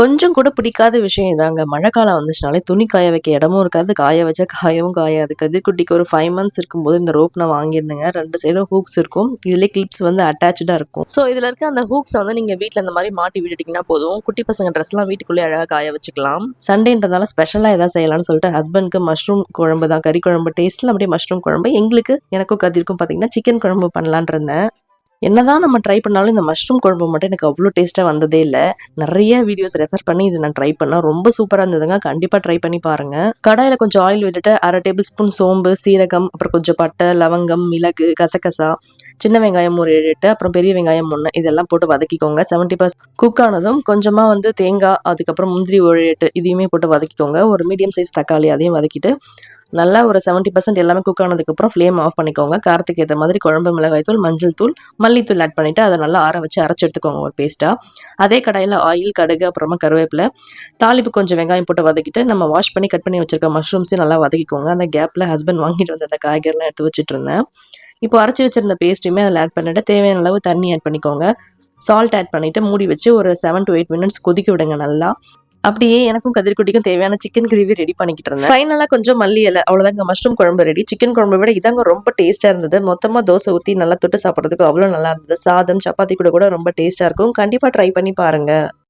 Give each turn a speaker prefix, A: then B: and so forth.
A: கொஞ்சம் கூட பிடிக்காத விஷயம் இதாங்க. மழைக்காலம் வந்துச்சுனாலே துணி காய வைக்க இடமும் இருக்காது. காய வச்சா காயவும் காயாது. கதிர்குட்டிக்கு ஒரு 5 மந்த்ஸ் இருக்கும்போது இந்த ரோப் நான் வாங்கியிருந்தேங்க. 2 சைடும் ஹூக்ஸ் இருக்கும். இதுலயே கிளிப்ஸ் வந்து அட்டாச்சா இருக்கும். ஸோ இதுல இருக்க அந்த ஹூக்ஸ வந்து நீங்க வீட்ல இந்த மாரி மாட்டி விட்டுட்டீங்கன்னா போதும். குட்டி பசங்க ட்ரெஸ்லாம் வீட்டுக்குள்ளேயே அழகா காய வச்சுக்கலாம். சண்டேன்றதால ஸ்பெஷலா ஏதாவது செய்யலாம்னு சொல்லிட்டு ஹஸ்பண்ட்க்கு மஷ்ரூம் குழம்பு தான். கறி குழம்பு டேஸ்ட்ல அப்படியே மஷ்ரூம் குழம்பு. எங்களுக்கு எனக்கும் கதிர்க்கும் பார்த்தீங்கன்னா சிக்கன் குழம்பு பண்ணலான்னு இருந்தேன். என்னதான் நம்ம ட்ரை பண்ணாலும் இந்த மஷ்ரூம் குழம்பு மட்டும் எனக்கு அவ்வளோ டேஸ்ட்டாக வந்ததே இல்லை. நிறைய வீடியோஸ் ரெஃபர் பண்ணி இது நான் ட்ரை பண்ணேன். ரொம்ப சூப்பராக இருந்ததுங்க. கண்டிப்பாக ட்ரை பண்ணி பாருங்க. கடாயில் கொஞ்சம் ஆயில் விட்டுட்டு 1/2 டேபிள் ஸ்பூன் சோம்பு, சீரகம், அப்புறம் கொஞ்சம் பட்டை, லவங்கம், மிளகு, கசகசா, சின்ன வெங்காயம் ஒரு 7 8, அப்புறம் பெரிய வெங்காயம் 1 இதெல்லாம் போட்டு வதக்கிக்கோங்க. 70% குக் ஆனதும் கொஞ்சமாக வந்து தேங்காய், அதுக்கப்புறம் முந்திரி ஒரு 8 இதையுமே போட்டு வதக்கிக்கோங்க. ஒரு மீடியம் சைஸ் தக்காளி அதையும் வதக்கிட்டு நல்லா ஒரு 70% எல்லாமே குக் ஆனதுக்கப்புறம் ஃப்ளேம் ஆஃப் பண்ணிக்கோங்க. காரத்துக்கு ஏற்ற மாதிரி குழம்பு மிளகாய் தூள், மஞ்சள் தூள், மல்லித்தூள் ஆட் பண்ணிவிட்டு அதை நல்லா ஆற வச்சு அரைச்சி எடுத்துக்கோங்க ஒரு பேஸ்ட்டாக. அதே கடாயில் ஆயில், கடுகு, அப்புறமா கருவேப்பிலை, தாளிப்பு கொஞ்சம் வெங்காயம் போட்டு வதக்கிட்டு நம்ம வாஷ் பண்ணி கட் பண்ணி வச்சிருக்க மஷ்ரூம்ஸையும் நல்லா வதக்கிக்கோங்க. அந்த கேப்பில் ஹஸ்பண்ட் வாங்கிட்டு வந்த அந்த காய்கறிலாம் எடுத்து வச்சுட்டு இருந்தேன். இப்போ அரைச்சி வச்சிருந்த பேஸ்ட்டுமே அதில் ஆட் பண்ணிவிட்டு தேவையான அளவு தண்ணி ஆட் பண்ணிக்கோங்க. சால்ட் ஆட் பண்ணிவிட்டு மூடி வச்சு ஒரு 7 to 8 மினிட்ஸ் கொதிக்க விடுங்க நல்லா. அப்படியே எனக்கும் கதிர்குட்டிக்கும் தேவையான சிக்கன் கிரேவி ரெடி பண்ணிக்கிட்டு இருந்தேன். ஃபைனலாக கொஞ்சம் மல்லி இலை, அவ்வளோதாங்க, மஷ்ரூம் குழம்பு ரெடி. சிக்கன் குழம்பை விட இதாங்க ரொம்ப டேஸ்ட்டாக இருந்தது. மொத்தமாக தோசை ஊற்றி நல்லா தொட்டு சாப்பிட்றதுக்கு அவ்வளோ நல்லா இருந்தது. சாதம், சப்பாத்தி கூட கூட ரொம்ப டேஸ்ட்டாக இருக்கும். கண்டிப்பாக ட்ரை பண்ணி பாருங்க.